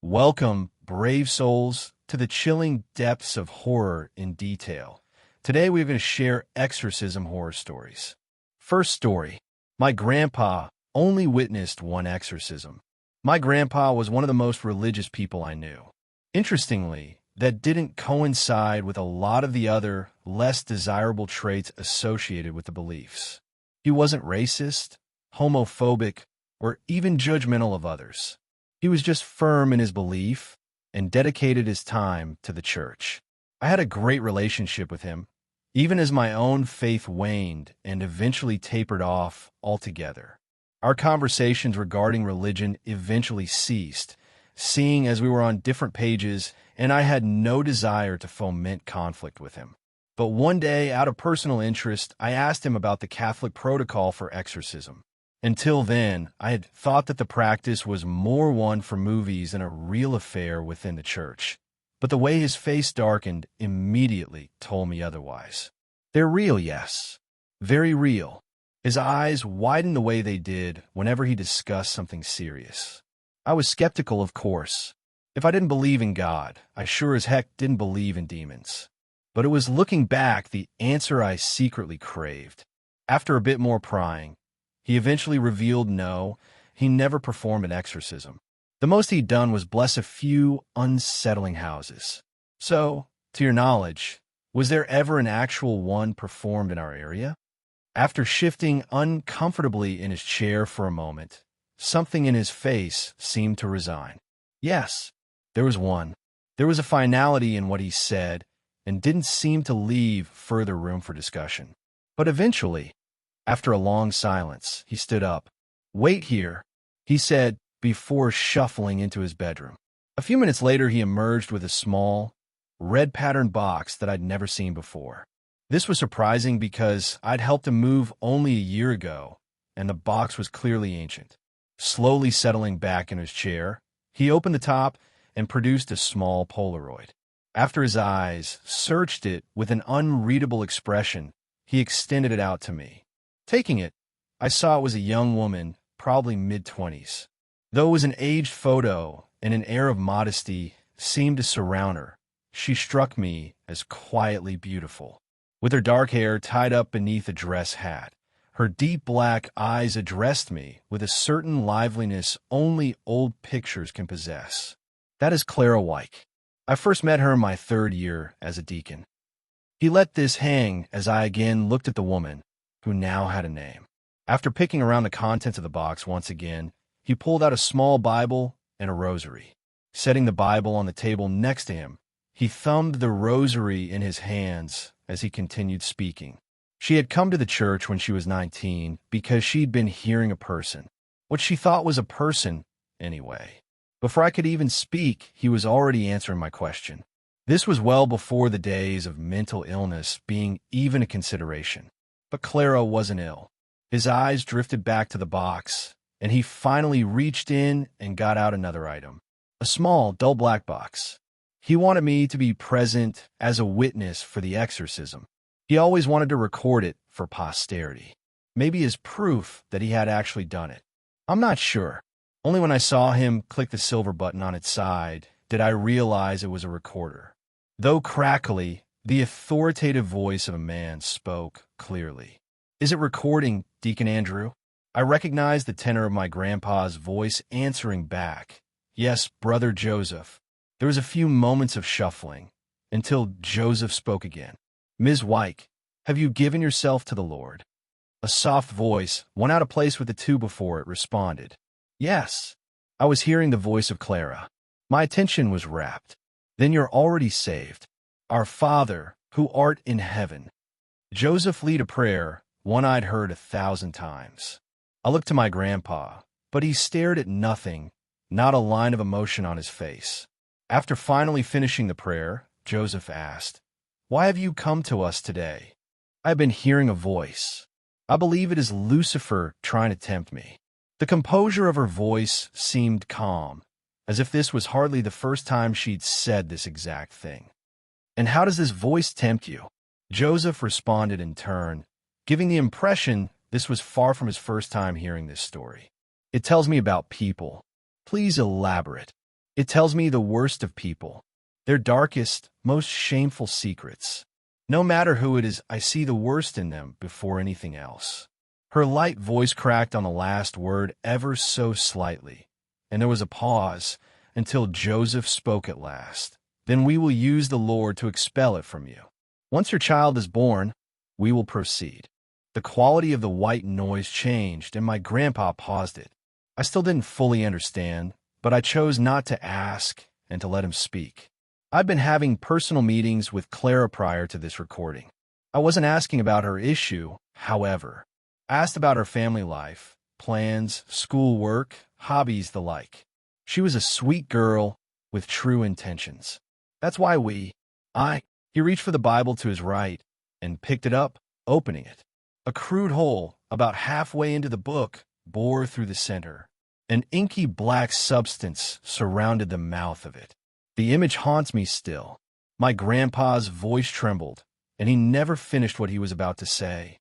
Welcome, brave souls, to the chilling depths of horror in detail. Today we're going to share exorcism horror stories. First story. My grandpa only witnessed one exorcism. My grandpa was one of the most religious people I knew. Interestingly, that didn't coincide with a lot of the other, less desirable traits associated with the beliefs. He wasn't racist, homophobic, or even judgmental of others. He was just firm in his belief and dedicated his time to the church. I had a great relationship with him, even as my own faith waned and eventually tapered off altogether. Our conversations regarding religion eventually ceased, seeing as we were on different pages and I had no desire to foment conflict with him. But one day, out of personal interest, I asked him about the Catholic protocol for exorcism. Until then, I had thought that the practice was more one for movies than a real affair within the church. But the way his face darkened immediately told me otherwise. They're real, yes. Very real. His eyes widened the way they did whenever he discussed something serious. I was skeptical, of course. If I didn't believe in God, I sure as heck didn't believe in demons. But it was looking back the answer I secretly craved. After a bit more prying, he eventually revealed no, he never performed an exorcism. The most he'd done was bless a few unsettling houses. So, to your knowledge, was there ever an actual one performed in our area? After shifting uncomfortably in his chair for a moment, something in his face seemed to resign. Yes, there was one. There was a finality in what he said and didn't seem to leave further room for discussion. But eventually, after a long silence, he stood up. "Wait here," he said, before shuffling into his bedroom. A few minutes later, he emerged with a small, red-patterned box that I'd never seen before. This was surprising because I'd helped him move only a year ago, and the box was clearly ancient. Slowly settling back in his chair, he opened the top and produced a small Polaroid. After his eyes searched it with an unreadable expression, he extended it out to me. Taking it, I saw it was a young woman, probably mid-20s. Though it was an aged photo and an air of modesty seemed to surround her, she struck me as quietly beautiful. With her dark hair tied up beneath a dress hat, her deep black eyes addressed me with a certain liveliness only old pictures can possess. That is Clara Wyke. I first met her in my third year as a deacon. He let this hang as I again looked at the woman, who now had a name. After picking around the contents of the box once again, he pulled out a small Bible and a rosary. Setting the Bible on the table next to him, he thumbed the rosary in his hands as he continued speaking. She had come to the church when she was 19 because she'd been hearing a person. What she thought was a person, anyway. Before I could even speak, he was already answering my question. This was well before the days of mental illness being even a consideration. But Clara wasn't ill. His eyes drifted back to the box, and he finally reached in and got out another item. A small, dull black box. He wanted me to be present as a witness for the exorcism. He always wanted to record it for posterity. Maybe as proof that he had actually done it. I'm not sure. Only when I saw him click the silver button on its side did I realize it was a recorder. Though crackly, the authoritative voice of a man spoke clearly. "Is it recording, Deacon Andrew?" I recognized the tenor of my grandpa's voice answering back. "Yes, Brother Joseph." There was a few moments of shuffling, until Joseph spoke again. "Ms. Wyke, have you given yourself to the Lord?" A soft voice, one out of place with the two before it, responded. "Yes." I was hearing the voice of Clara. My attention was rapt. "Then you're already saved. Our Father, who art in heaven." Joseph lead a prayer, one I'd heard 1,000 times. I looked to my grandpa, but he stared at nothing, not a line of emotion on his face. After finally finishing the prayer, Joseph asked, "Why have you come to us today?" "I have been hearing a voice. I believe it is Lucifer trying to tempt me." The composure of her voice seemed calm, as if this was hardly the first time she'd said this exact thing. "And how does this voice tempt you?" Joseph responded in turn, giving the impression this was far from his first time hearing this story. "It tells me about people." "Please elaborate." It tells me the worst of people, their darkest, most shameful secrets. No matter who it is, I see the worst in them before anything else. Her light voice cracked on the last word ever so slightly, and there was a pause until Joseph spoke at last. Then we will use the Lord to expel it from you. Once your child is born, we will proceed. The quality of the white noise changed, and my grandpa paused it. I still didn't fully understand, but I chose not to ask and to let him speak. I've been having personal meetings with Clara prior to this recording. I wasn't asking about her issue, however. I asked about her family life, plans, schoolwork, hobbies, the like. She was a sweet girl with true intentions. That's why he reached for the Bible to his right and picked it up, opening it. A crude hole, about halfway into the book, bore through the center. An inky black substance surrounded the mouth of it. The image haunts me still. My grandpa's voice trembled, and he never finished what he was about to say.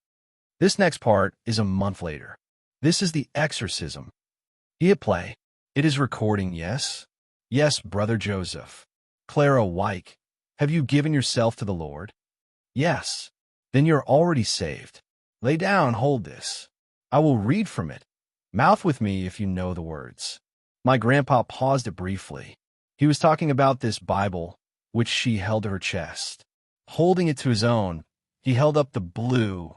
This next part is a month later. This is the Exorcism. He hit play. It is recording, yes? Yes, Brother Joseph. Clara Wyke, have you given yourself to the Lord? Yes. Then you're already saved. Lay down, hold this. I will read from it. Mouth with me if you know the words. My grandpa paused it briefly. He was talking about this Bible, which she held to her chest. Holding it to his own, he held up the blue,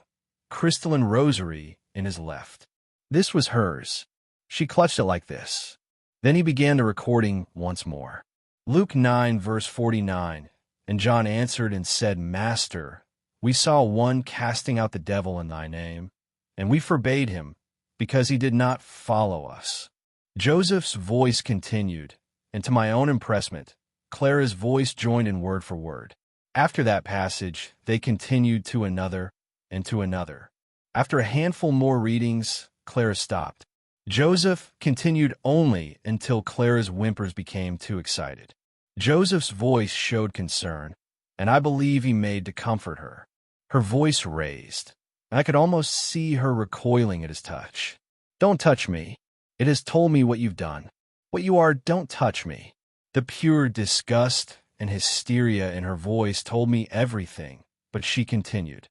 crystalline rosary in his left. This was hers. She clutched it like this. Then he began the recording once more. Luke 9, verse 49, and John answered and said, Master, we saw one casting out the devil in thy name, and we forbade him, because he did not follow us. Joseph's voice continued, and to my own impressment, Clara's voice joined in word for word. After that passage, they continued to another and to another. After a handful more readings, Clara stopped. Joseph continued only until Clara's whimpers became too excited. Joseph's voice showed concern, and I believe he made to comfort her. Her voice raised, and I could almost see her recoiling at his touch. Don't touch me. It has told me what you've done. What you are, don't touch me. The pure disgust and hysteria in her voice told me everything, but she continued.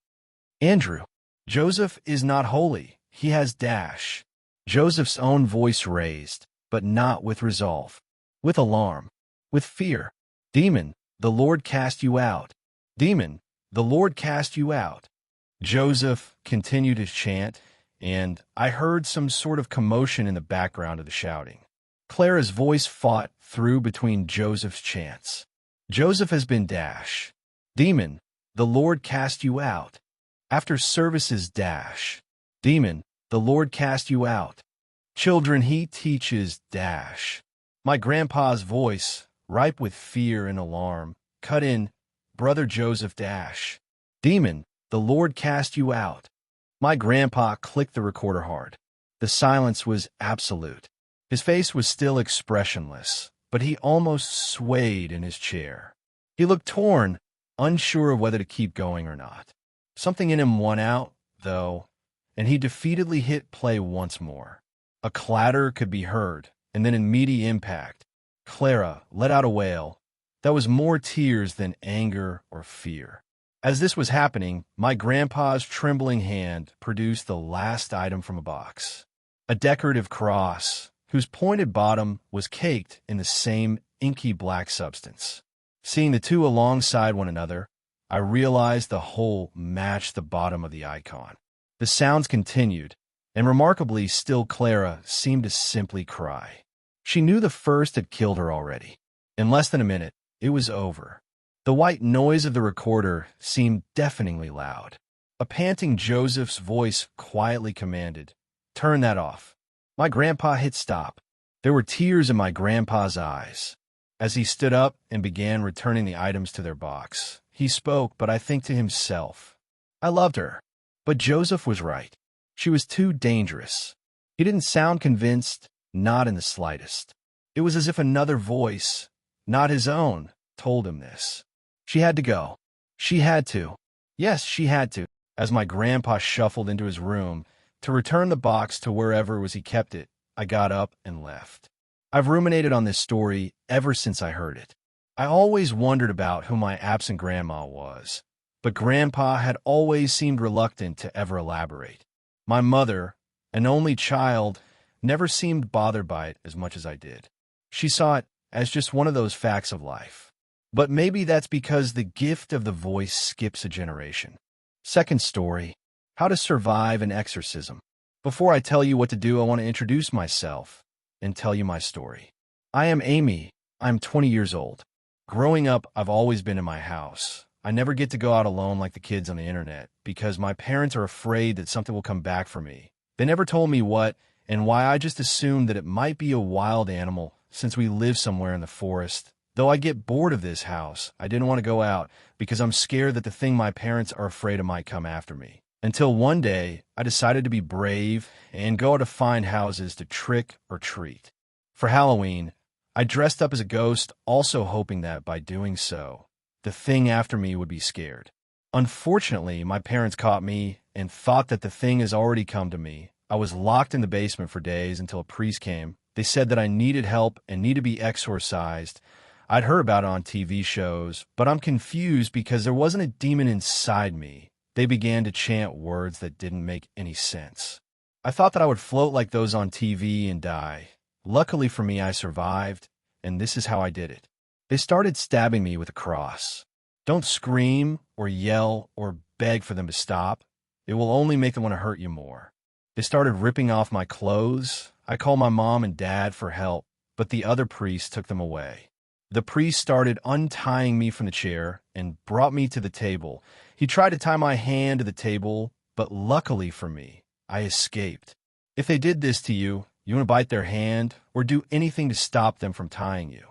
Andrew, Joseph is not holy. He has dash. Joseph's own voice raised, but not with resolve, with alarm, with fear. Demon, the Lord cast you out. Demon, the Lord cast you out. Joseph continued his chant, and I heard some sort of commotion in the background of the shouting. Clara's voice fought through between Joseph's chants. Joseph has been dash. Demon, the Lord cast you out. After services dash. Demon, the Lord cast you out. Children, he teaches dash. My grandpa's voice, ripe with fear and alarm, cut in, Brother Joseph dash. Demon, the Lord cast you out. My grandpa clicked the recorder hard. The silence was absolute. His face was still expressionless, but he almost swayed in his chair. He looked torn, unsure of whether to keep going or not. Something in him won out, though, and he defeatedly hit play once more. A clatter could be heard, and then immediate impact. Clara let out a wail that was more tears than anger or fear. As this was happening, my grandpa's trembling hand produced the last item from a box. A decorative cross, whose pointed bottom was caked in the same inky black substance. Seeing the two alongside one another, I realized the whole matched the bottom of the icon. The sounds continued, and remarkably still Clara seemed to simply cry. She knew the first had killed her already. In less than a minute, it was over. The white noise of the recorder seemed deafeningly loud. A panting Joseph's voice quietly commanded, "Turn that off." My grandpa hit stop. There were tears in my grandpa's eyes. As he stood up and began returning the items to their box, he spoke, but I think to himself. I loved her, but Joseph was right. She was too dangerous. He didn't sound convinced, not in the slightest. It was as if another voice, not his own, told him this. She had to go. She had to. Yes, she had to. As my grandpa shuffled into his room to return the box to wherever it was he kept it, I got up and left. I've ruminated on this story ever since I heard it. I always wondered about who my absent grandma was, but Grandpa had always seemed reluctant to ever elaborate. My mother, an only child, never seemed bothered by it as much as I did. She saw it as just one of those facts of life. But maybe that's because the gift of the voice skips a generation. Second story, how to survive an exorcism. Before I tell you what to do, I want to introduce myself and tell you my story. I am Amy. I'm 20 years old. Growing up, I've always been in my house. I never get to go out alone like the kids on the internet because my parents are afraid that something will come back for me. They never told me what and why. I just assumed that it might be a wild animal since we live somewhere in the forest. Though I get bored of this house, I didn't want to go out because I'm scared that the thing my parents are afraid of might come after me. Until one day, I decided to be brave and go to find houses to trick or treat. For Halloween, I dressed up as a ghost, also hoping that by doing so, the thing after me would be scared. Unfortunately, my parents caught me and thought that the thing has already come to me. I was locked in the basement for days until a priest came. They said that I needed help and needed to be exorcised. I'd heard about it on TV shows, but I'm confused because there wasn't a demon inside me. They began to chant words that didn't make any sense. I thought that I would float like those on TV and die. Luckily for me, I survived, and this is how I did it. They started stabbing me with a cross. Don't scream or yell or beg for them to stop. It will only make them want to hurt you more. They started ripping off my clothes. I called my mom and dad for help, but the other priest took them away. The priest started untying me from the chair and brought me to the table. He tried to tie my hand to the table, but luckily for me, I escaped. If they did this to you, you want to bite their hand or do anything to stop them from tying you.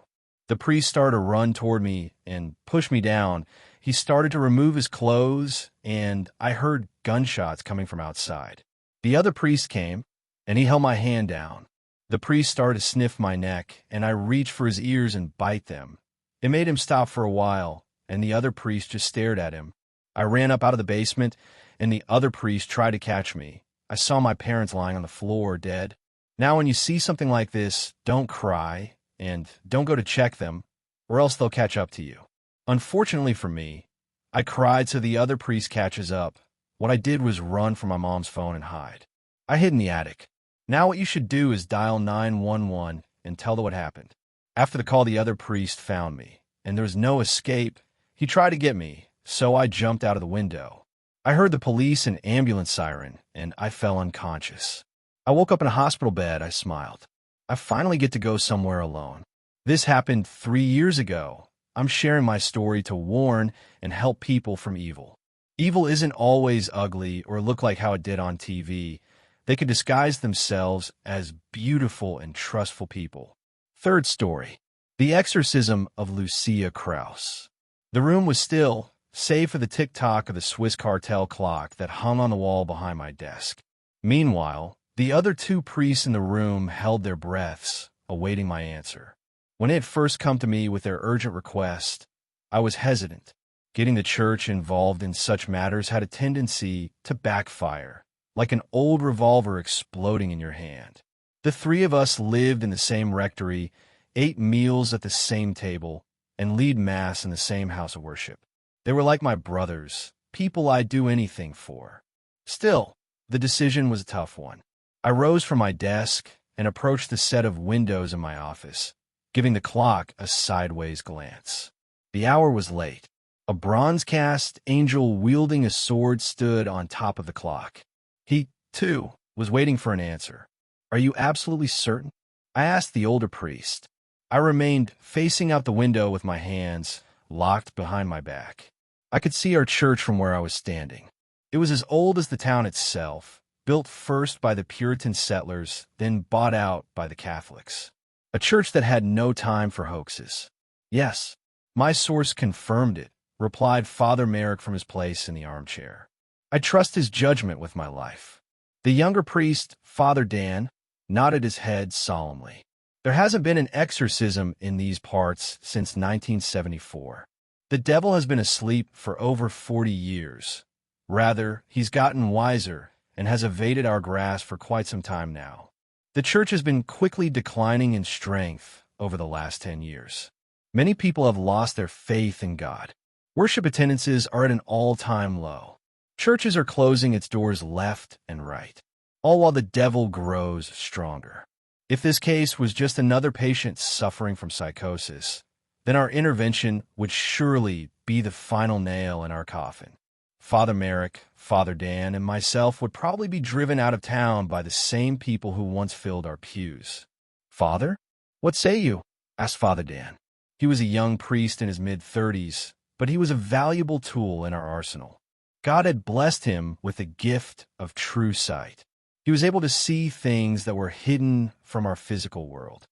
The priest started to run toward me and push me down. He started to remove his clothes, and I heard gunshots coming from outside. The other priest came, and he held my hand down. The priest started to sniff my neck, and I reached for his ears and bite them. It made him stop for a while, and the other priest just stared at him. I ran up out of the basement, and the other priest tried to catch me. I saw my parents lying on the floor, dead. Now, when you see something like this, don't cry, and don't go to check them, or else they'll catch up to you. Unfortunately for me, I cried so the other priest catches up. What I did was run for my mom's phone and hide. I hid in the attic. Now what you should do is dial 911 and tell them what happened. After the call, the other priest found me, and there was no escape. He tried to get me, so I jumped out of the window. I heard the police and ambulance siren, and I fell unconscious. I woke up in a hospital bed. I smiled. I finally get to go somewhere alone. This happened 3 years ago. I'm sharing my story to warn and help people from evil. Evil isn't always ugly or look like how it did on TV. They can disguise themselves as beautiful and trustful people. Third story, the exorcism of Lucia Krause. The room was still, save for the tick-tock of the Swiss cartel clock that hung on the wall behind my desk. Meanwhile, the other two priests in the room held their breaths, awaiting my answer. When it had first come to me with their urgent request, I was hesitant. Getting the church involved in such matters had a tendency to backfire, like an old revolver exploding in your hand. The three of us lived in the same rectory, ate meals at the same table, and lead mass in the same house of worship. They were like my brothers, people I'd do anything for. Still, the decision was a tough one. I rose from my desk and approached the set of windows in my office, giving the clock a sideways glance. The hour was late. A bronze-cast angel wielding a sword stood on top of the clock. He, too, was waiting for an answer. "Are you absolutely certain?" I asked the older priest. I remained facing out the window with my hands locked behind my back. I could see our church from where I was standing. It was as old as the town itself, built first by the Puritan settlers, then bought out by the Catholics. A church that had no time for hoaxes. "Yes, my source confirmed it," replied Father Merrick from his place in the armchair. "I trust his judgment with my life." The younger priest, Father Dan, nodded his head solemnly. "There hasn't been an exorcism in these parts since 1974. The devil has been asleep for over 40 years. Rather, he's gotten wiser and has evaded our grasp for quite some time now. The church has been quickly declining in strength over the last 10 years. Many people have lost their faith in God. Worship attendances are at an all-time low. Churches are closing its doors left and right, all while the devil grows stronger. If this case was just another patient suffering from psychosis, then our intervention would surely be the final nail in our coffin. Father Merrick, Father Dan, and myself would probably be driven out of town by the same people who once filled our pews. "Father, what say you?" asked Father Dan. He was a young priest in his mid-30s, but he was a valuable tool in our arsenal. God had blessed him with the gift of true sight. He was able to see things that were hidden from our physical world.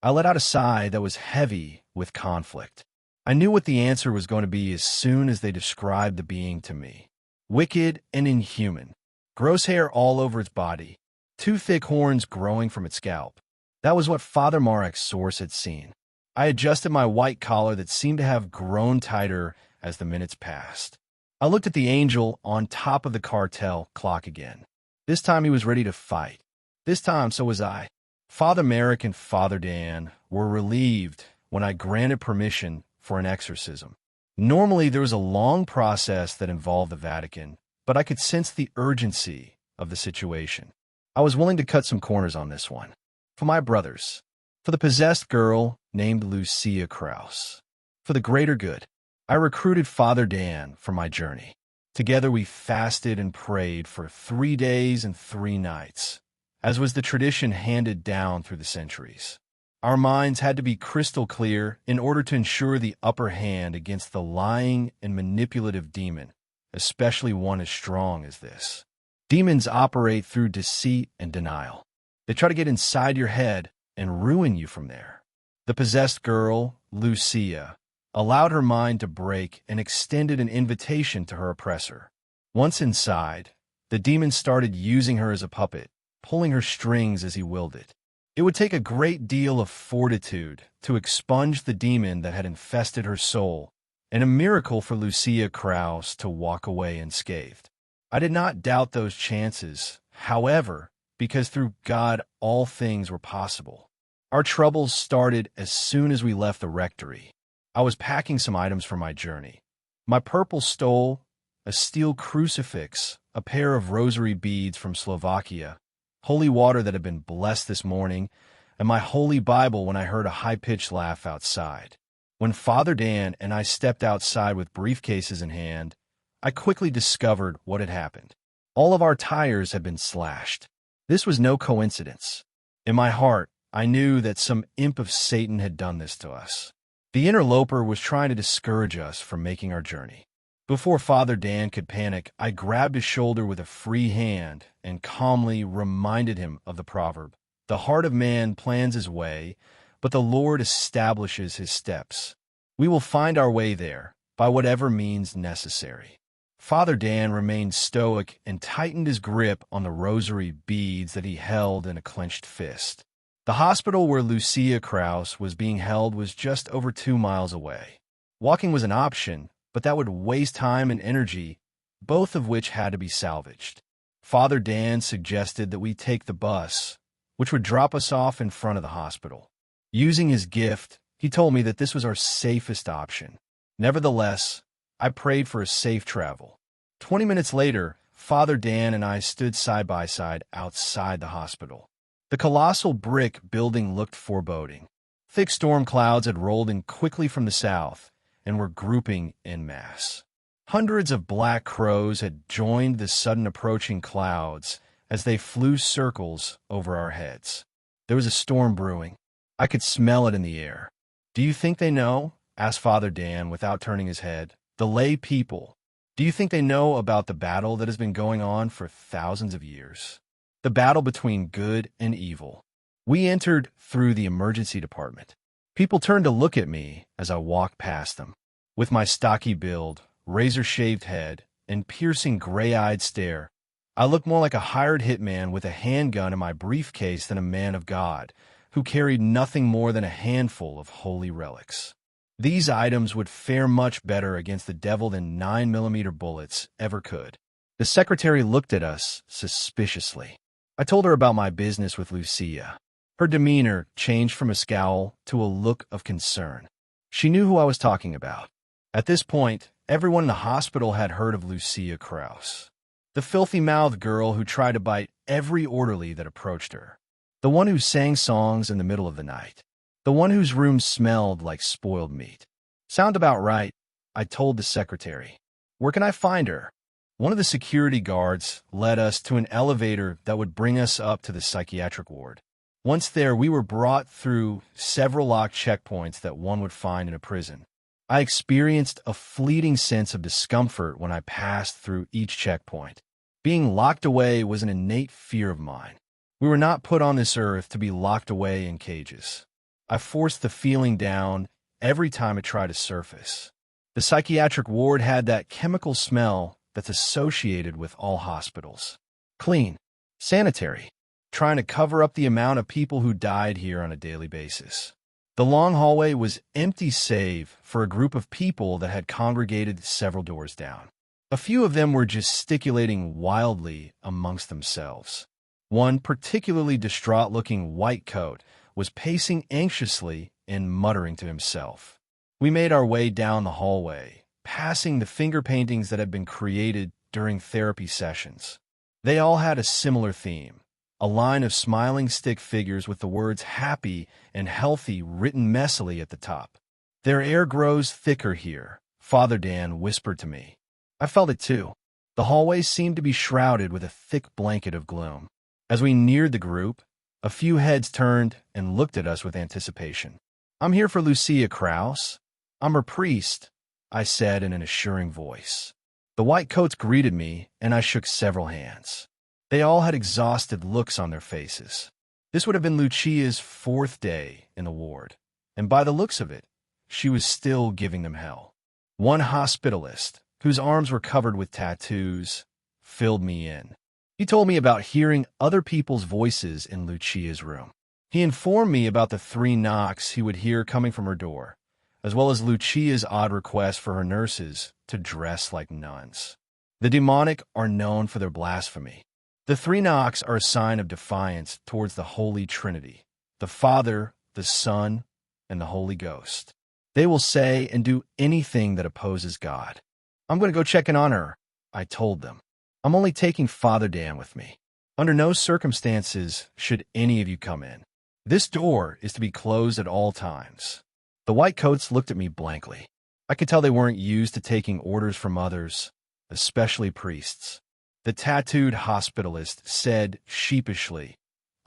I let out a sigh that was heavy with conflict. I knew what the answer was going to be as soon as they described the being to me. Wicked and inhuman. Gross hair all over its body. 2 thick horns growing from its scalp. That was what Father Marek's source had seen. I adjusted my white collar that seemed to have grown tighter as the minutes passed. I looked at the angel on top of the cartel clock again. This time he was ready to fight. This time so was I. Father Merrick and Father Dan were relieved when I granted permission for an exorcism. Normally, there was a long process that involved the Vatican, but I could sense the urgency of the situation. I was willing to cut some corners on this one. For my brothers. For the possessed girl named Lucia Krause. For the greater good. I recruited Father Dan for my journey. Together we fasted and prayed for 3 days and 3 nights, as was the tradition handed down through the centuries. Our minds had to be crystal clear in order to ensure the upper hand against the lying and manipulative demon, especially one as strong as this. Demons operate through deceit and denial. They try to get inside your head and ruin you from there. The possessed girl, Lucia, allowed her mind to break and extended an invitation to her oppressor. Once inside, the demon started using her as a puppet, pulling her strings as he willed it. It would take a great deal of fortitude to expunge the demon that had infested her soul, and a miracle for Lucia Krause to walk away unscathed. I did not doubt those chances, however, because through God all things were possible. Our troubles started as soon as we left the rectory. I was packing some items for my journey. My purple stole, a steel crucifix, a pair of rosary beads from Slovakia, holy water that had been blessed this morning, and my holy Bible when I heard a high-pitched laugh outside. When Father Dan and I stepped outside with briefcases in hand, I quickly discovered what had happened. All of our tires had been slashed. This was no coincidence. In my heart, I knew that some imp of Satan had done this to us. The interloper was trying to discourage us from making our journey. Before Father Dan could panic, I grabbed his shoulder with a free hand and calmly reminded him of the proverb, "The heart of man plans his way, but the Lord establishes his steps." We will find our way there, by whatever means necessary. Father Dan remained stoic and tightened his grip on the rosary beads that he held in a clenched fist. The hospital where Lucia Krause was being held was just over 2 miles away. Walking was an option, but that would waste time and energy, both of which had to be salvaged. Father Dan suggested that we take the bus, which would drop us off in front of the hospital. Using his gift, he told me that this was our safest option. Nevertheless, I prayed for a safe travel. 20 minutes later, Father Dan and I stood side by side outside the hospital. The colossal brick building looked foreboding. Thick storm clouds had rolled in quickly from the south and were grouping en masse. Hundreds of black crows had joined the sudden approaching clouds as they flew circles over our heads. There was a storm brewing. I could smell it in the air. "Do you think they know?" asked Father Dan without turning his head. "The lay people. Do you think they know about the battle that has been going on for thousands of years? The battle between good and evil." We entered through the emergency department. People turned to look at me as I walked past them. With my stocky build, razor-shaved head, and piercing gray-eyed stare, I looked more like a hired hitman with a handgun in my briefcase than a man of God who carried nothing more than a handful of holy relics. These items would fare much better against the devil than 9mm bullets ever could. The secretary looked at us suspiciously. I told her about my business with Lucia. Her demeanor changed from a scowl to a look of concern. She knew who I was talking about. At this point, everyone in the hospital had heard of Lucia Krause, the filthy-mouthed girl who tried to bite every orderly that approached her, the one who sang songs in the middle of the night, the one whose room smelled like spoiled meat. Sound about right, I told the secretary. Where can I find her? One of the security guards led us to an elevator that would bring us up to the psychiatric ward. Once there, we were brought through several locked checkpoints that one would find in a prison. I experienced a fleeting sense of discomfort when I passed through each checkpoint. Being locked away was an innate fear of mine. We were not put on this earth to be locked away in cages. I forced the feeling down every time it tried to surface. The psychiatric ward had that chemical smell that's associated with all hospitals. Clean, sanitary, trying to cover up the amount of people who died here on a daily basis. The long hallway was empty save for a group of people that had congregated several doors down. A few of them were gesticulating wildly amongst themselves. One particularly distraught-looking white coat was pacing anxiously and muttering to himself. We made our way down the hallway, passing the finger paintings that had been created during therapy sessions. They all had a similar theme. A line of smiling stick figures with the words happy and healthy written messily at the top. Their air grows thicker here, Father Dan whispered to me. I felt it too. The hallways seemed to be shrouded with a thick blanket of gloom. As we neared the group, a few heads turned and looked at us with anticipation. I'm here for Lucia Krause. I'm her priest, I said in an assuring voice. The white coats greeted me, and I shook several hands. They all had exhausted looks on their faces. This would have been Lucia's 4th day in the ward, and by the looks of it, she was still giving them hell. One hospitalist, whose arms were covered with tattoos, filled me in. He told me about hearing other people's voices in Lucia's room. He informed me about the 3 knocks he would hear coming from her door, as well as Lucia's odd request for her nurses to dress like nuns. The demonic are known for their blasphemy. The 3 knocks are a sign of defiance towards the Holy Trinity, the Father, the Son, and the Holy Ghost. They will say and do anything that opposes God. I'm going to go check in on her, I told them. I'm only taking Father Dan with me. Under no circumstances should any of you come in. This door is to be closed at all times. The white coats looked at me blankly. I could tell they weren't used to taking orders from others, especially priests. The tattooed hospitalist said sheepishly,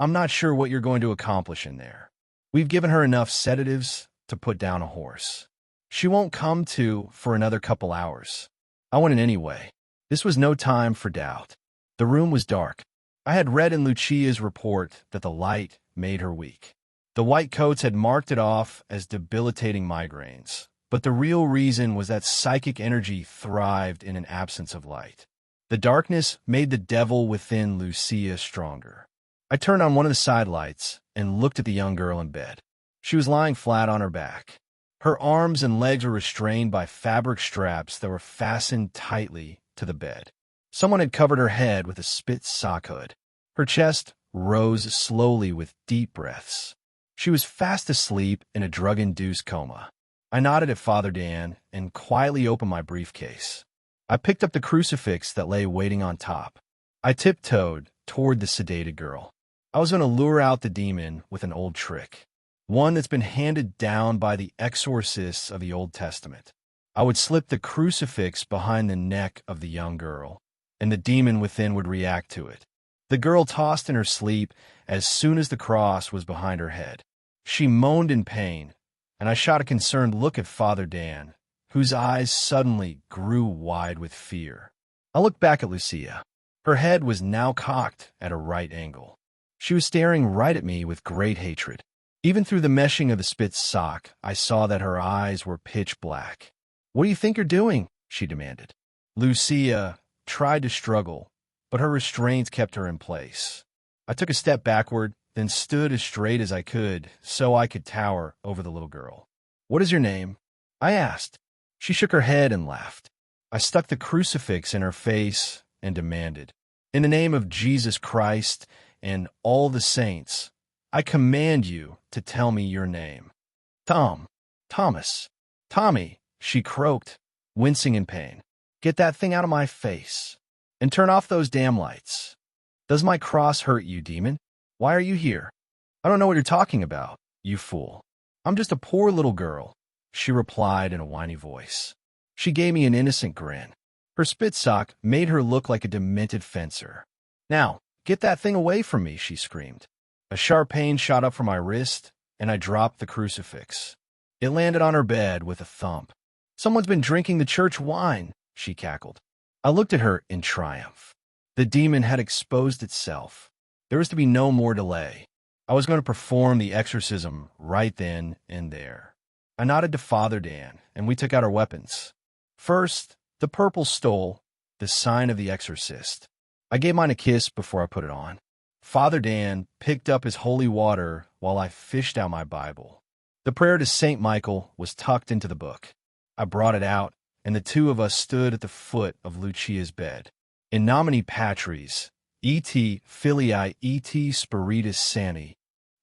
I'm not sure what you're going to accomplish in there. We've given her enough sedatives to put down a horse. She won't come to for another couple hours. I went in anyway. This was no time for doubt. The room was dark. I had read in Lucia's report that the light made her weak. The white coats had marked it off as debilitating migraines, but the real reason was that psychic energy thrived in an absence of light. The darkness made the devil within Lucia stronger. I turned on one of the side lights and looked at the young girl in bed. She was lying flat on her back. Her arms and legs were restrained by fabric straps that were fastened tightly to the bed. Someone had covered her head with a spit sock hood. Her chest rose slowly with deep breaths. She was fast asleep in a drug-induced coma. I nodded at Father Dan and quietly opened my briefcase. I picked up the crucifix that lay waiting on top. I tiptoed toward the sedated girl. I was going to lure out the demon with an old trick, one that's been handed down by the exorcists of the Old Testament. I would slip the crucifix behind the neck of the young girl, and the demon within would react to it. The girl tossed in her sleep as soon as the cross was behind her head. She moaned in pain, and I shot a concerned look at Father Dan, whose eyes suddenly grew wide with fear. I looked back at Lucia. Her head was now cocked at a right angle. She was staring right at me with great hatred. Even through the meshing of the spit sock, I saw that her eyes were pitch black. What do you think you're doing? She demanded. Lucia tried to struggle, but her restraints kept her in place. I took a step backward, then stood as straight as I could so I could tower over the little girl. What is your name? I asked. She shook her head and laughed. I stuck the crucifix in her face and demanded, in the name of Jesus Christ and all the saints, I command you to tell me your name. Tom, Thomas, Tommy, she croaked, wincing in pain. Get that thing out of my face. And turn off those damn lights. Does my cross hurt you, demon? Why are you here? I don't know what you're talking about, you fool. I'm just a poor little girl, she replied in a whiny voice. She gave me an innocent grin. Her spit sock made her look like a demented fencer. Now, get that thing away from me, she screamed. A sharp pain shot up from my wrist, and I dropped the crucifix. It landed on her bed with a thump. Someone's been drinking the church wine, she cackled. I looked at her in triumph. The demon had exposed itself. There was to be no more delay. I was going to perform the exorcism right then and there. I nodded to Father Dan, and we took out our weapons. First, the purple stole, the sign of the exorcist. I gave mine a kiss before I put it on. Father Dan picked up his holy water while I fished out my Bible. The prayer to St. Michael was tucked into the book. I brought it out, and the two of us stood at the foot of Lucia's bed. In nomine Patris, et Filii et Spiritus Sancti,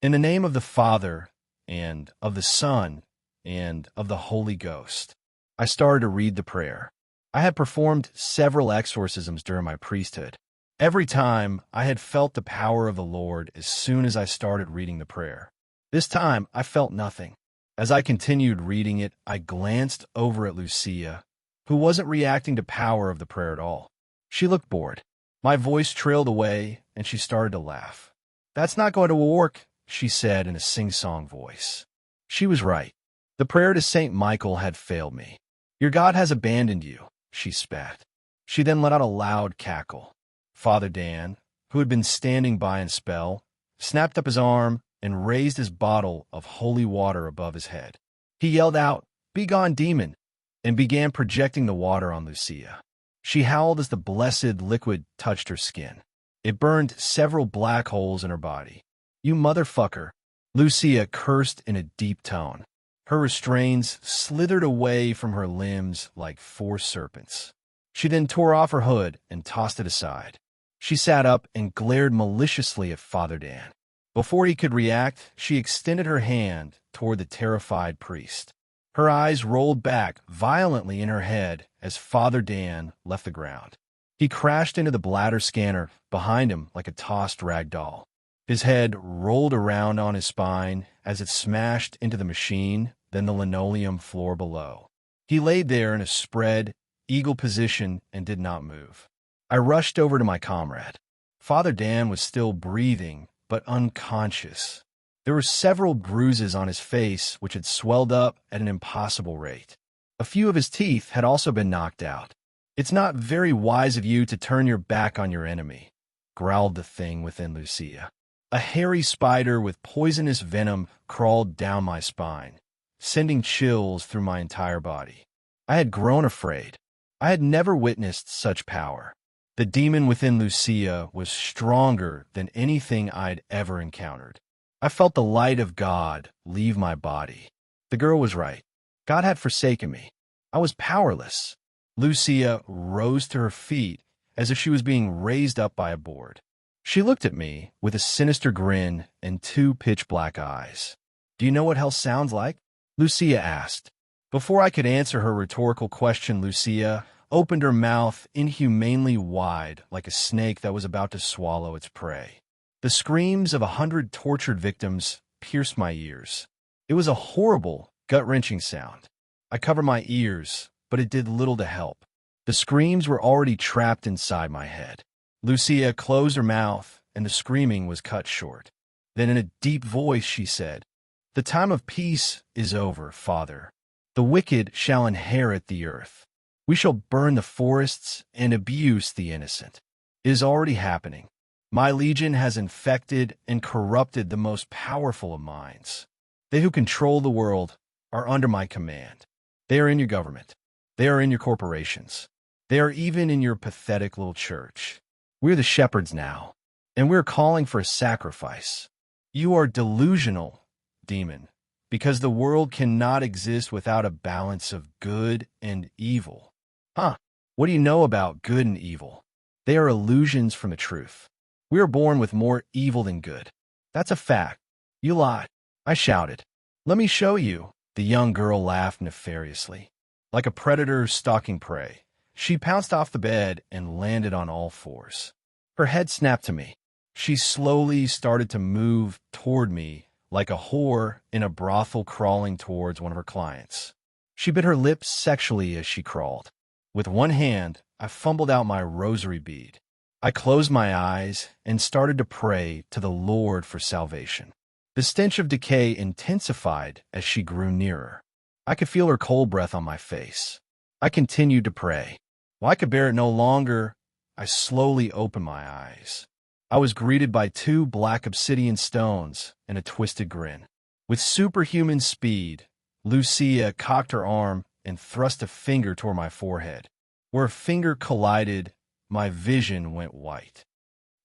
in the name of the Father, and of the Son, and of the Holy Ghost. I started to read the prayer. I had performed several exorcisms during my priesthood. Every time, I had felt the power of the Lord as soon as I started reading the prayer. This time, I felt nothing. As I continued reading it, I glanced over at Lucia, who wasn't reacting to power of the prayer at all. She looked bored. My voice trailed away, and she started to laugh. That's not going to work, she said in a sing-song voice. She was right. The prayer to St. Michael had failed me. Your God has abandoned you, she spat. She then let out a loud cackle. Father Dan, who had been standing by in spell, snapped up his arm and raised his bottle of holy water above his head. He yelled out, "Begone, demon!" and began projecting the water on Lucia. She howled as the blessed liquid touched her skin. It burned several black holes in her body. You motherfucker, Lucia cursed in a deep tone. Her restraints slithered away from her limbs like four serpents. She then tore off her hood and tossed it aside. She sat up and glared maliciously at Father Dan. Before he could react, she extended her hand toward the terrified priest. Her eyes rolled back violently in her head as Father Dan left the ground. He crashed into the bladder scanner behind him like a tossed rag doll. His head rolled around on his spine as it smashed into the machine, then the linoleum floor below. He laid there in a spread, eagle position and did not move. I rushed over to my comrade. Father Dan was still breathing, but unconscious. There were several bruises on his face which had swelled up at an impossible rate. A few of his teeth had also been knocked out. It's not very wise of you to turn your back on your enemy, growled the thing within Lucia. A hairy spider with poisonous venom crawled down my spine, sending chills through my entire body. I had grown afraid. I had never witnessed such power. The demon within Lucia was stronger than anything I'd ever encountered. I felt the light of God leave my body. The girl was right. God had forsaken me. I was powerless. Lucia rose to her feet as if she was being raised up by a board. She looked at me with a sinister grin and two pitch-black eyes. Do you know what hell sounds like? Lucia asked. Before I could answer her rhetorical question, Lucia opened her mouth inhumanely wide like a snake that was about to swallow its prey. The screams of 100 tortured victims pierced my ears. It was a horrible, gut-wrenching sound. I covered my ears, but it did little to help. The screams were already trapped inside my head. Lucia closed her mouth, and the screaming was cut short. Then in a deep voice she said, "The time of peace is over, Father. The wicked shall inherit the earth. We shall burn the forests and abuse the innocent. It is already happening. My legion has infected and corrupted the most powerful of minds. They who control the world are under my command. They are in your government. They are in your corporations. They are even in your pathetic little church. We're the shepherds now, and we're calling for a sacrifice. You are delusional, demon, because the world cannot exist without a balance of good and evil." Huh, what do you know about good and evil? They are illusions from the truth. We are born with more evil than good. That's a fact. You lie, I shouted. Let me show you. The young girl laughed nefariously. Like a predator stalking prey, she pounced off the bed and landed on all fours. Her head snapped to me. She slowly started to move toward me like a whore in a brothel crawling towards one of her clients. She bit her lips sexually as she crawled. With one hand, I fumbled out my rosary bead. I closed my eyes and started to pray to the Lord for salvation. The stench of decay intensified as she grew nearer. I could feel her cold breath on my face. I continued to pray. While I could bear it no longer, I slowly opened my eyes. I was greeted by 2 black obsidian stones and a twisted grin. With superhuman speed, Lucia cocked her arm and thrust a finger toward my forehead. Where a finger collided, my vision went white.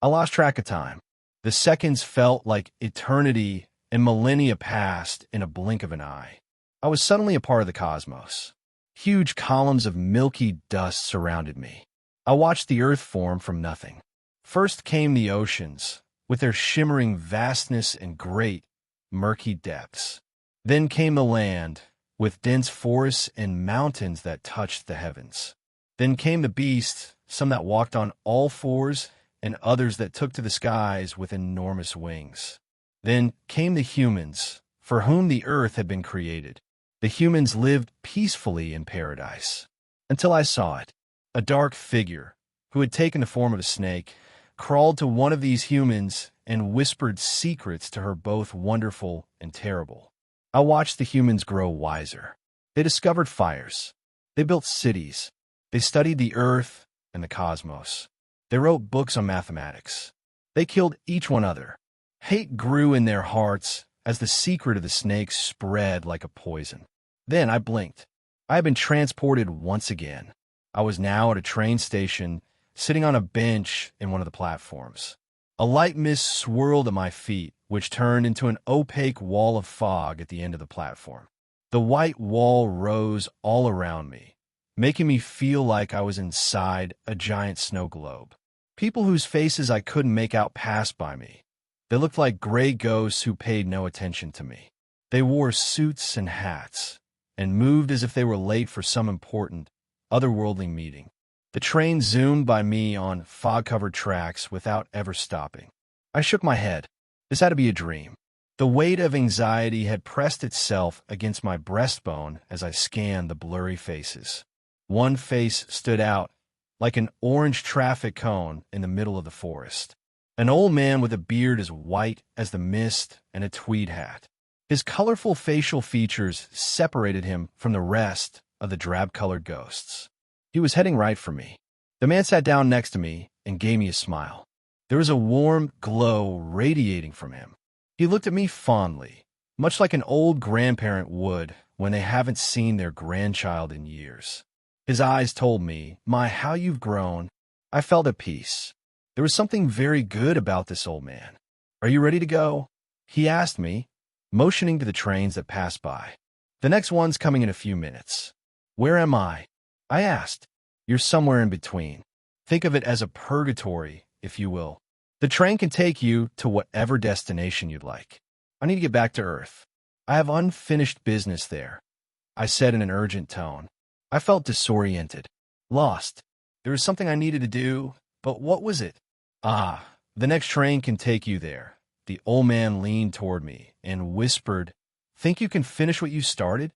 I lost track of time. The seconds felt like eternity, and millennia passed in a blink of an eye. I was suddenly a part of the cosmos. Huge columns of milky dust surrounded me. I watched the earth form from nothing. First came the oceans, with their shimmering vastness and great, murky depths. Then came the land, with dense forests and mountains that touched the heavens. Then came the beasts, some that walked on all fours, and others that took to the skies with enormous wings. Then came the humans, for whom the earth had been created. The humans lived peacefully in paradise. Until I saw it. A dark figure, who had taken the form of a snake, crawled to one of these humans and whispered secrets to her, both wonderful and terrible. I watched the humans grow wiser. They discovered fires. They built cities. They studied the earth and the cosmos. They wrote books on mathematics. They killed each one other. Hate grew in their hearts as the secret of the snake spread like a poison. Then I blinked. I had been transported once again. I was now at a train station, sitting on a bench in one of the platforms. A light mist swirled at my feet, which turned into an opaque wall of fog at the end of the platform. The white wall rose all around me, making me feel like I was inside a giant snow globe. People whose faces I couldn't make out passed by me. They looked like gray ghosts who paid no attention to me. They wore suits and hats, and moved as if they were late for some important, otherworldly meeting. The train zoomed by me on fog-covered tracks without ever stopping. I shook my head. This had to be a dream. The weight of anxiety had pressed itself against my breastbone as I scanned the blurry faces. One face stood out, like an orange traffic cone in the middle of the forest. An old man with a beard as white as the mist and a tweed hat. His colorful facial features separated him from the rest of the drab-colored ghosts. He was heading right for me. The man sat down next to me and gave me a smile. There was a warm glow radiating from him. He looked at me fondly, much like an old grandparent would when they haven't seen their grandchild in years. His eyes told me, "My, how you've grown." I felt at peace. There was something very good about this old man. "Are you ready to go?" he asked me, motioning to the trains that passed by. "The next one's coming in a few minutes." "Where am I?" I asked. "You're somewhere in between. Think of it as a purgatory, if you will. The train can take you to whatever destination you'd like. I need to get back to Earth. I have unfinished business there," I said in an urgent tone. I felt disoriented, lost. There was something I needed to do, but what was it? "Ah, the next train can take you there." The old man leaned toward me and whispered, "Think you can finish what you started?"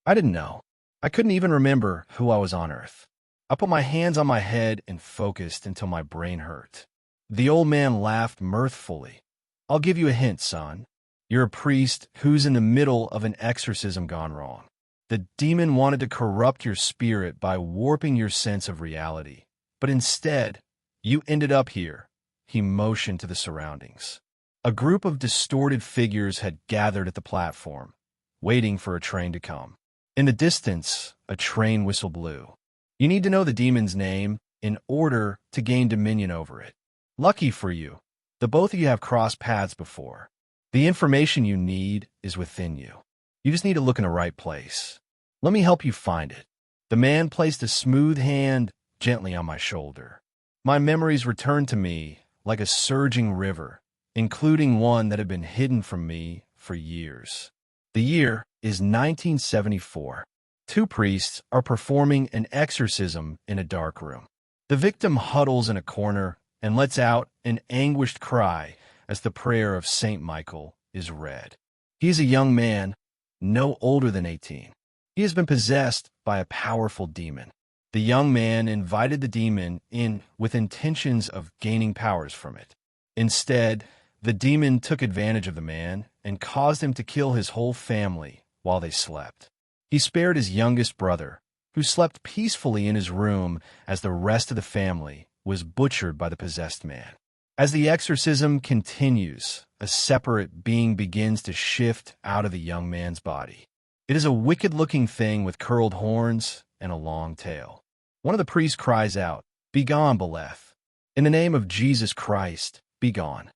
I didn't know. I couldn't even remember who I was on Earth. I put my hands on my head and focused until my brain hurt. The old man laughed mirthfully. "I'll give you a hint, son. You're a priest who's in the middle of an exorcism gone wrong. The demon wanted to corrupt your spirit by warping your sense of reality. But instead, you ended up here." He motioned to the surroundings. A group of distorted figures had gathered at the platform, waiting for a train to come. In the distance, a train whistle blew. You need to know the demon's name in order to gain dominion over it. Lucky for you, the both of you have crossed paths before. The information you need is within you. You just need to look in the right place. Let me help you find it. The man placed a smooth hand gently on my shoulder. My memories returned to me like a surging river, including one that had been hidden from me for years. The year is 1974. Two priests are performing an exorcism in a dark room. The victim huddles in a corner and lets out an anguished cry as the prayer of Saint Michael is read. He is a young man, no older than 18. He has been possessed by a powerful demon. The young man invited the demon in with intentions of gaining powers from it. Instead, the demon took advantage of the man and caused him to kill his whole family while they slept. He spared his youngest brother, who slept peacefully in his room as the rest of the family was butchered by the possessed man. As the exorcism continues, a separate being begins to shift out of the young man's body. It is a wicked-looking thing with curled horns and a long tail. One of the priests cries out, "Begone, Beleth! In the name of Jesus Christ, begone!"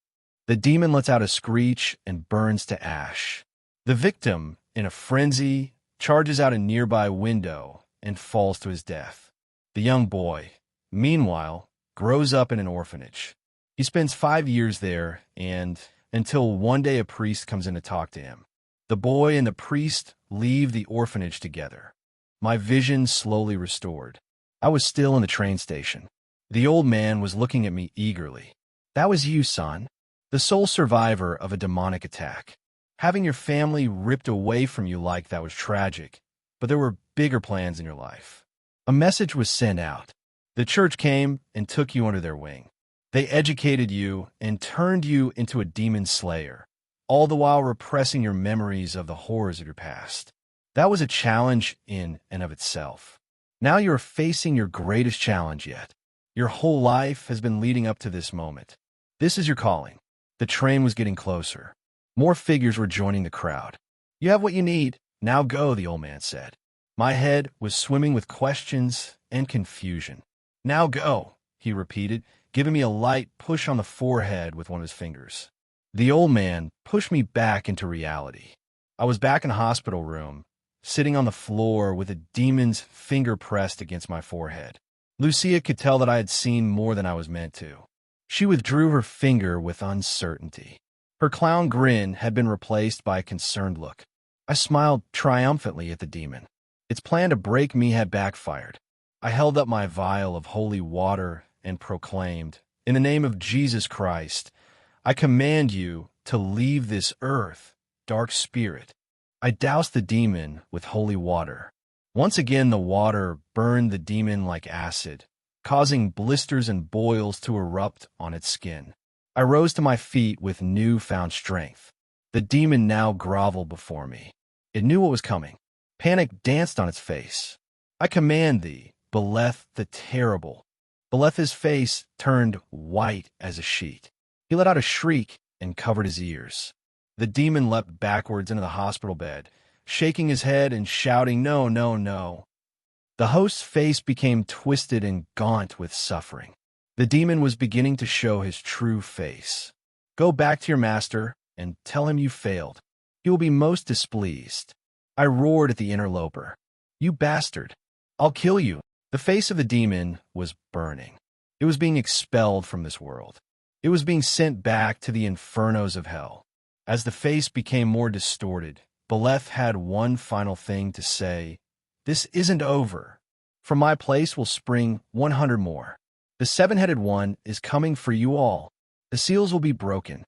The demon lets out a screech and burns to ash. The victim, in a frenzy, charges out a nearby window and falls to his death. The young boy, meanwhile, grows up in an orphanage. He spends 5 years there until one day a priest comes in to talk to him. The boy and the priest leave the orphanage together. My vision slowly restored. I was still in the train station. The old man was looking at me eagerly. "That was you, son. The sole survivor of a demonic attack. Having your family ripped away from you like that was tragic, but there were bigger plans in your life. A message was sent out. The church came and took you under their wing. They educated you and turned you into a demon slayer, all the while repressing your memories of the horrors of your past. That was a challenge in and of itself. Now you are facing your greatest challenge yet. Your whole life has been leading up to this moment. This is your calling." The train was getting closer. More figures were joining the crowd. "You have what you need. Now go," the old man said. My head was swimming with questions and confusion. "Now go," he repeated, giving me a light push on the forehead with one of his fingers. The old man pushed me back into reality. I was back in a hospital room, sitting on the floor with a demon's finger pressed against my forehead. Lucia could tell that I had seen more than I was meant to. She withdrew her finger with uncertainty. Her clown grin had been replaced by a concerned look. I smiled triumphantly at the demon. Its plan to break me had backfired. I held up my vial of holy water and proclaimed, "In the name of Jesus Christ, I command you to leave this earth, dark spirit." I doused the demon with holy water. Once again, the water burned the demon like acid, causing blisters and boils to erupt on its skin. I rose to my feet with newfound strength. The demon now groveled before me. It knew what was coming. Panic danced on its face. "I command thee, Beleth the Terrible." Beleth's face turned white as a sheet. He let out a shriek and covered his ears. The demon leapt backwards into the hospital bed, shaking his head and shouting, "No, no, no." The host's face became twisted and gaunt with suffering. The demon was beginning to show his true face. "Go back to your master and tell him you failed. He will be most displeased." I roared at the interloper. "You bastard! I'll kill you." The face of the demon was burning. It was being expelled from this world. It was being sent back to the infernos of hell. As the face became more distorted, Beleth had one final thing to say. "This isn't over. From my place will spring 100 more. The seven-headed one is coming for you all. The seals will be broken."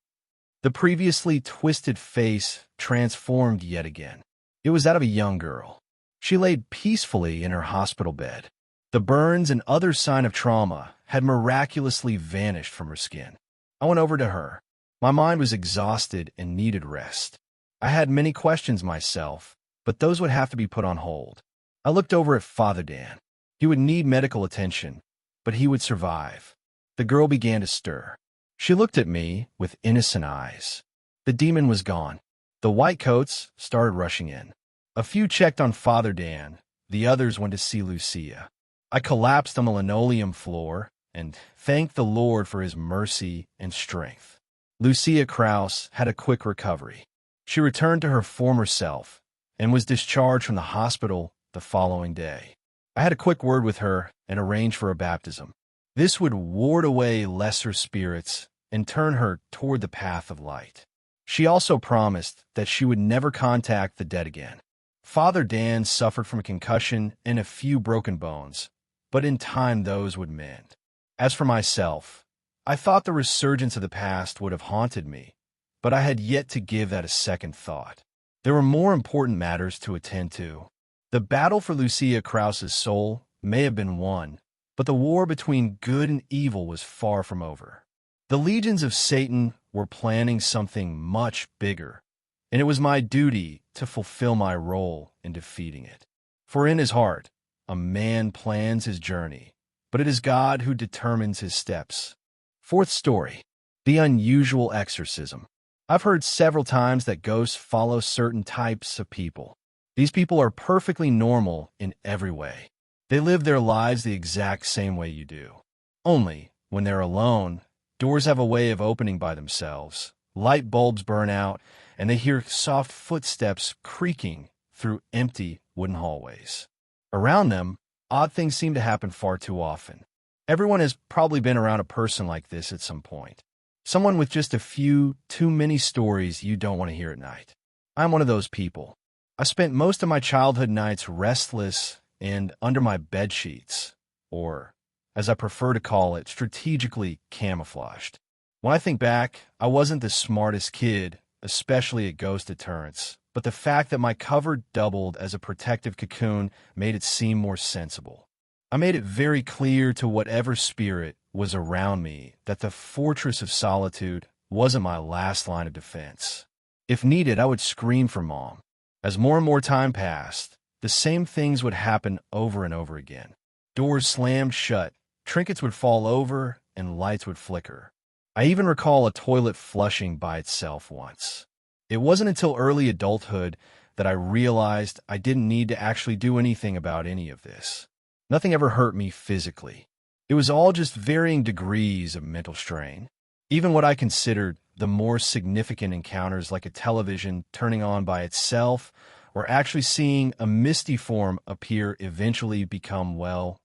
The previously twisted face transformed yet again. It was that of a young girl. She laid peacefully in her hospital bed. The burns and other sign of trauma had miraculously vanished from her skin. I went over to her. My mind was exhausted and needed rest. I had many questions myself, but those would have to be put on hold. I looked over at Father Dan. He would need medical attention, but he would survive. The girl began to stir. She looked at me with innocent eyes. The demon was gone. The white coats started rushing in. A few checked on Father Dan. The others went to see Lucia. I collapsed on the linoleum floor and thanked the Lord for his mercy and strength. Lucia Krause had a quick recovery. She returned to her former self and was discharged from the hospital the following day. I had a quick word with her and arranged for a baptism. This would ward away lesser spirits and turn her toward the path of light. She also promised that she would never contact the dead again. Father Dan suffered from a concussion and a few broken bones, but in time those would mend. As for myself, I thought the resurgence of the past would have haunted me, but I had yet to give that a second thought. There were more important matters to attend to. The battle for Lucia Krause's soul may have been won, but the war between good and evil was far from over. The legions of Satan were planning something much bigger, and it was my duty to fulfill my role in defeating it. For in his heart, a man plans his journey, but it is God who determines his steps. Fourth story, the unusual exorcism. I've heard several times that ghosts follow certain types of people. These people are perfectly normal in every way. They live their lives the exact same way you do. Only, when they're alone, doors have a way of opening by themselves, light bulbs burn out, and they hear soft footsteps creaking through empty wooden hallways. Around them, odd things seem to happen far too often. Everyone has probably been around a person like this at some point. Someone with just a few too many stories you don't want to hear at night. I'm one of those people. I spent most of my childhood nights restless and under my bed sheets, or, as I prefer to call it, strategically camouflaged. When I think back, I wasn't the smartest kid, especially at ghost deterrence, but the fact that my cover doubled as a protective cocoon made it seem more sensible. I made it very clear to whatever spirit was around me that the fortress of solitude wasn't my last line of defense. If needed, I would scream for Mom. As more and more time passed, the same things would happen over and over again. Doors slammed shut, trinkets would fall over, and lights would flicker. I even recall a toilet flushing by itself once. It wasn't until early adulthood that I realized I didn't need to actually do anything about any of this. Nothing ever hurt me physically. It was all just varying degrees of mental strain. Even what I considered the more significant encounters, like a television turning on by itself or actually seeing a misty form appear, eventually become, well,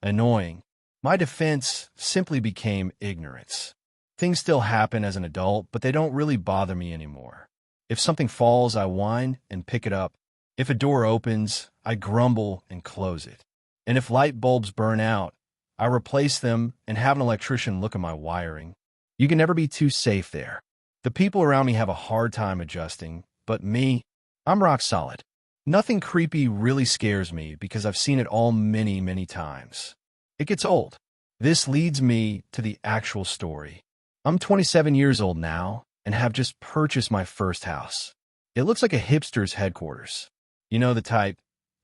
annoying. My defense simply became ignorance. Things still happen as an adult, but they don't really bother me anymore. If something falls, I whine and pick it up. If a door opens, I grumble and close it. And if light bulbs burn out, I replace them and have an electrician look at my wiring. You can never be too safe there. The people around me have a hard time adjusting, but me, I'm rock solid. Nothing creepy really scares me because I've seen it all many, many times. It gets old. This leads me to the actual story. I'm 27 years old now and have just purchased my first house. It looks like a hipster's headquarters. You know the type.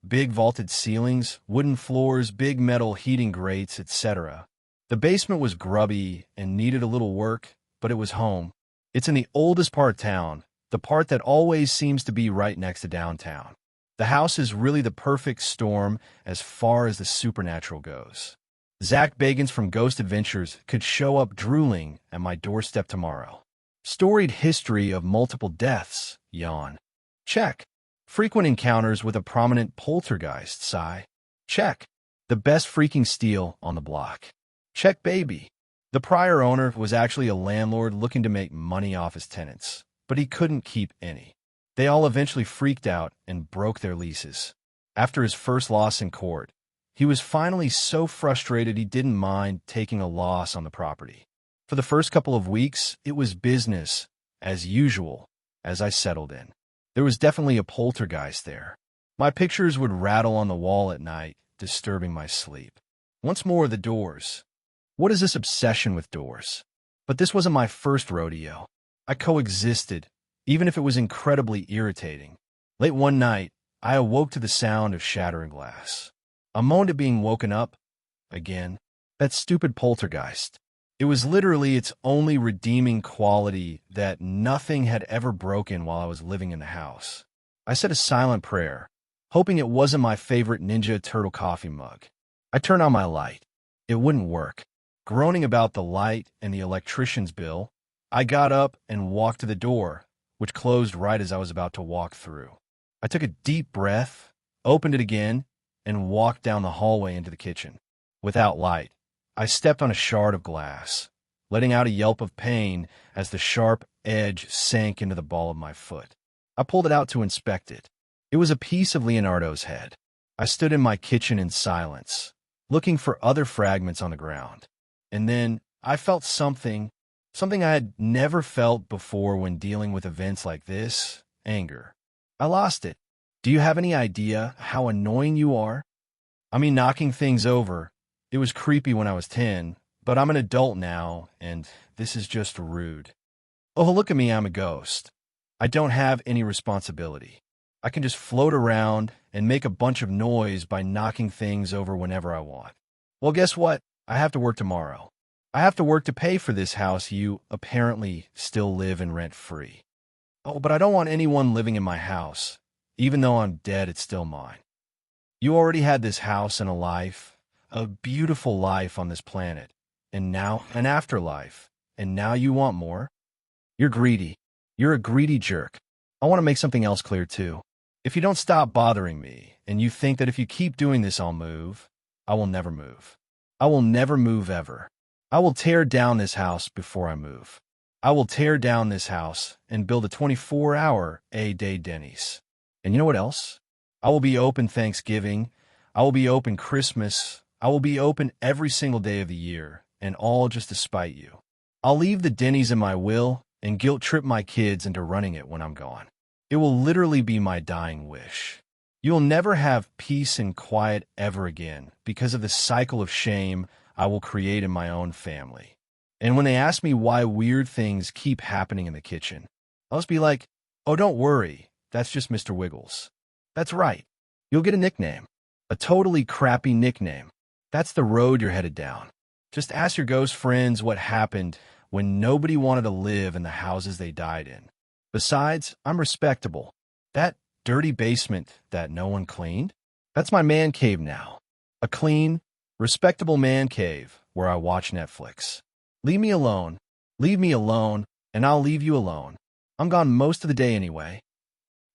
Big vaulted ceilings, wooden floors, big metal heating grates, etc. The basement was grubby and needed a little work, but it was home. It's in the oldest part of town, the part that always seems to be right next to downtown. The house is really the perfect storm as far as the supernatural goes. Zach Bagans from Ghost Adventures could show up drooling at my doorstep tomorrow. Storied history of multiple deaths, yawn. Check. Frequent encounters with a prominent poltergeist, sigh. Check. The best freaking steal on the block. Check, baby. The prior owner was actually a landlord looking to make money off his tenants, but he couldn't keep any. They all eventually freaked out and broke their leases. After his first loss in court, he was finally so frustrated he didn't mind taking a loss on the property. For the first couple of weeks, it was business as usual as I settled in. There was definitely a poltergeist there. My pictures would rattle on the wall at night, disturbing my sleep. Once more, the doors. What is this obsession with doors? But this wasn't my first rodeo. I coexisted, even if it was incredibly irritating. Late one night, I awoke to the sound of shattering glass. I moaned at being woken up. Again, that stupid poltergeist. It was literally its only redeeming quality that nothing had ever broken while I was living in the house. I said a silent prayer, hoping it wasn't my favorite Ninja Turtle coffee mug. I turned on my light. It wouldn't work. Groaning about the light and the electrician's bill, I got up and walked to the door, which closed right as I was about to walk through. I took a deep breath, opened it again, and walked down the hallway into the kitchen. Without light, I stepped on a shard of glass, letting out a yelp of pain as the sharp edge sank into the ball of my foot. I pulled it out to inspect it. It was a piece of Leonardo's head. I stood in my kitchen in silence, looking for other fragments on the ground. And then I felt something I had never felt before when dealing with events like this: anger. I lost it. Do you have any idea how annoying you are? I mean, knocking things over. It was creepy when I was 10, but I'm an adult now, and this is just rude. Oh, look at me, I'm a ghost. I don't have any responsibility. I can just float around and make a bunch of noise by knocking things over whenever I want. Well, guess what? I have to work tomorrow. I have to work to pay for this house you apparently still live in rent-free. Oh, but I don't want anyone living in my house. Even though I'm dead, it's still mine. You already had this house and a life, a beautiful life on this planet, and now an afterlife, and now you want more? You're greedy. You're a greedy jerk. I want to make something else clear, too. If you don't stop bothering me, and you think that if you keep doing this I'll move, I will never move. I will never move ever. I will tear down this house before I move. I will tear down this house and build a 24-hour-a-day Denny's. And you know what else? I will be open Thanksgiving. I will be open Christmas. I will be open every single day of the year, and all just to spite you. I'll leave the Denny's in my will and guilt-trip my kids into running it when I'm gone. It will literally be my dying wish. You'll never have peace and quiet ever again because of the cycle of shame I will create in my own family. And when they ask me why weird things keep happening in the kitchen, I'll just be like, oh, don't worry. That's just Mr. Wiggles. That's right. You'll get a nickname. A totally crappy nickname. That's the road you're headed down. Just ask your ghost friends what happened when nobody wanted to live in the houses they died in. Besides, I'm respectable. That dirty basement that no one cleaned? That's my man cave now. A clean, respectable man cave where I watch Netflix. Leave me alone. Leave me alone, and I'll leave you alone. I'm gone most of the day anyway.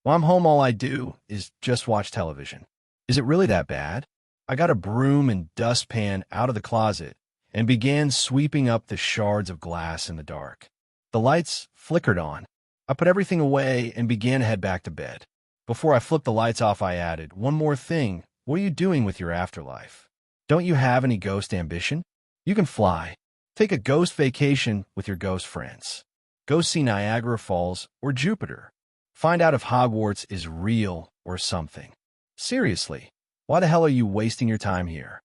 While I'm home, all I do is just watch television. Is it really that bad? I got a broom and dustpan out of the closet and began sweeping up the shards of glass in the dark. The lights flickered on. I put everything away and began to head back to bed. Before I flipped the lights off, I added, one more thing. What are you doing with your afterlife? Don't you have any ghost ambition? You can fly. Take a ghost vacation with your ghost friends. Go see Niagara Falls or Jupiter. Find out if Hogwarts is real or something. Seriously, why the hell are you wasting your time here?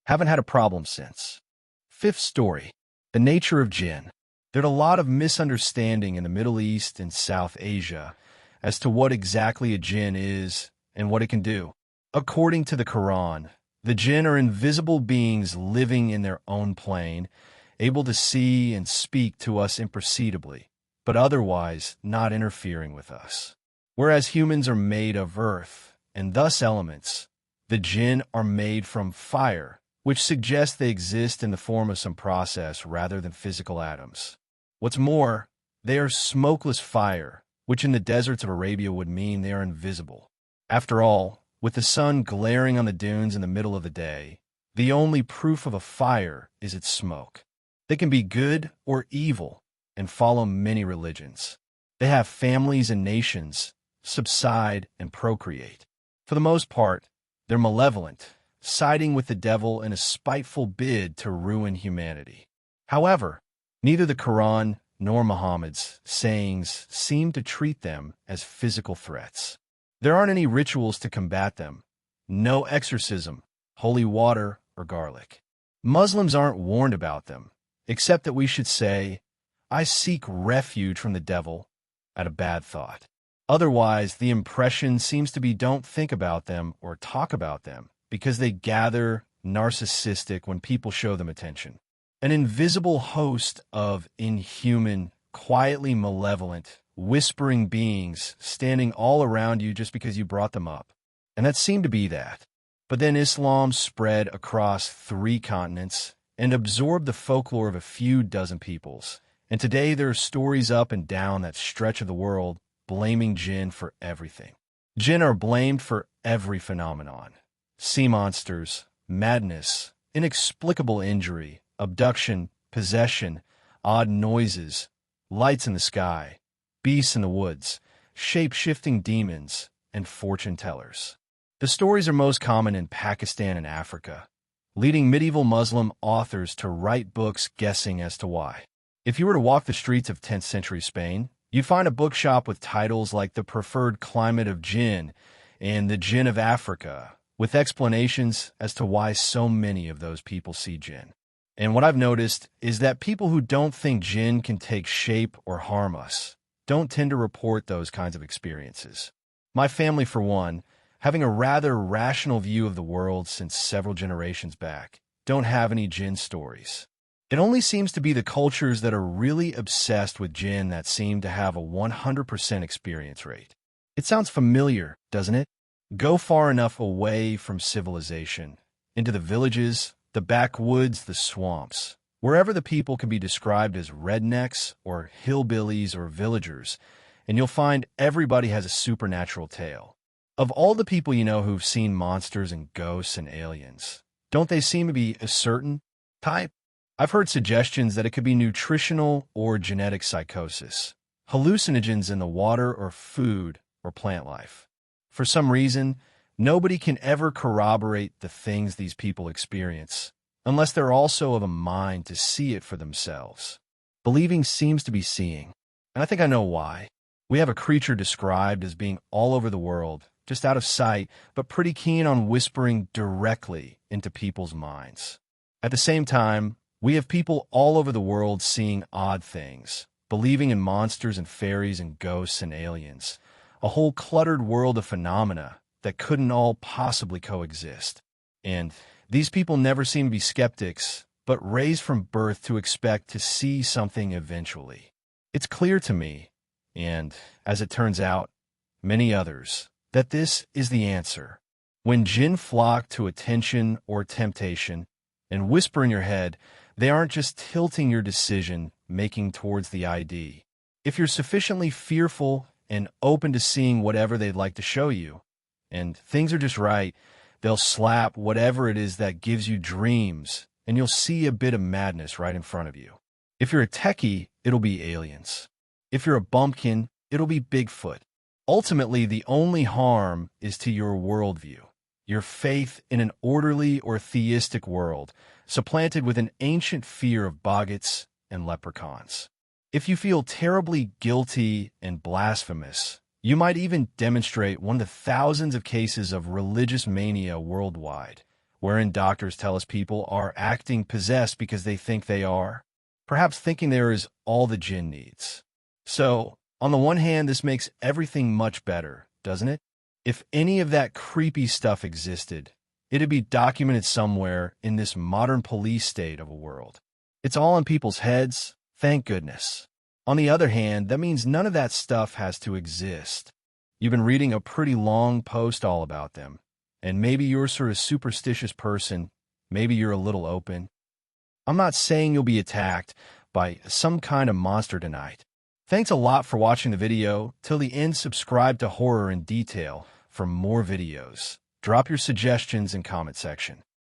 Haven't had a problem since. Fifth story, the nature of jinn. There's a lot of misunderstanding in the Middle East and South Asia as to what exactly a jinn is and what it can do. According to the Quran, the jinn are invisible beings living in their own plane, able to see and speak to us imperceptibly, but otherwise not interfering with us. Whereas humans are made of earth, and thus elements, the jinn are made from fire, which suggests they exist in the form of some process rather than physical atoms. What's more, they are smokeless fire, which in the deserts of Arabia would mean they are invisible. After all, with the sun glaring on the dunes in the middle of the day, the only proof of a fire is its smoke. They can be good or evil, and follow many religions. They have families and nations, subside and procreate. For the most part, they're malevolent, siding with the devil in a spiteful bid to ruin humanity. However, neither the Quran nor Muhammad's sayings seem to treat them as physical threats. There aren't any rituals to combat them, no exorcism, holy water, or garlic. Muslims aren't warned about them, except that we should say, I seek refuge from the devil at a bad thought. Otherwise, the impression seems to be don't think about them or talk about them because they gather narcissistic when people show them attention. An invisible host of inhuman, quietly malevolent, whispering beings standing all around you just because you brought them up. And that seemed to be that. But then Islam spread across 3 continents and absorbed the folklore of a few dozen peoples. And today there are stories up and down that stretch of the world blaming jinn for everything. Jinn are blamed for every phenomenon. Sea monsters, madness, inexplicable injury, abduction, possession, odd noises, lights in the sky, beasts in the woods, shape-shifting demons, and fortune-tellers. The stories are most common in Pakistan and Africa, leading medieval Muslim authors to write books guessing as to why. If you were to walk the streets of 10th century Spain, you'd find a bookshop with titles like The Preferred Climate of Jinn and The Jinn of Africa, with explanations as to why so many of those people see jinn. And what I've noticed is that people who don't think jinn can take shape or harm us don't tend to report those kinds of experiences. My family, for one, having a rather rational view of the world since several generations back, don't have any jinn stories. It only seems to be the cultures that are really obsessed with jinn that seem to have a 100% experience rate. It sounds familiar, doesn't it? Go far enough away from civilization, into the villages, the backwoods, the swamps, wherever the people can be described as rednecks or hillbillies or villagers, and you'll find everybody has a supernatural tale. Of all the people you know who've seen monsters and ghosts and aliens, don't they seem to be a certain type? I've heard suggestions that it could be nutritional or genetic psychosis, hallucinogens in the water or food or plant life. For some reason, nobody can ever corroborate the things these people experience, unless they're also of a mind to see it for themselves. Believing seems to be seeing, and I think I know why. We have a creature described as being all over the world, just out of sight, but pretty keen on whispering directly into people's minds. At the same time, we have people all over the world seeing odd things, believing in monsters and fairies and ghosts and aliens, a whole cluttered world of phenomena that couldn't all possibly coexist. And these people never seem to be skeptics, but raised from birth to expect to see something eventually. It's clear to me, and, as it turns out, many others, that this is the answer. When jinn flock to attention or temptation and whisper in your head, they aren't just tilting your decision-making towards the ID. If you're sufficiently fearful and open to seeing whatever they'd like to show you, and things are just right, they'll slap whatever it is that gives you dreams, and you'll see a bit of madness right in front of you. If you're a techie, it'll be aliens. If you're a bumpkin, it'll be Bigfoot. Ultimately, the only harm is to your worldview, your faith in an orderly or theistic world, supplanted with an ancient fear of boggots and leprechauns. If you feel terribly guilty and blasphemous, you might even demonstrate one of the thousands of cases of religious mania worldwide, wherein doctors tell us people are acting possessed because they think they are, perhaps thinking there is all the jinn needs. So, on the one hand, this makes everything much better, doesn't it? If any of that creepy stuff existed, it'd be documented somewhere in this modern police state of a world. It's all in people's heads, thank goodness. On the other hand, that means none of that stuff has to exist. You've been reading a pretty long post all about them, and maybe you're sort of superstitious person, maybe you're a little open. I'm not saying you'll be attacked by some kind of monster tonight. Thanks a lot for watching the video. Till the end, subscribe to Horror in Detail for more videos. Drop your suggestions in comment section.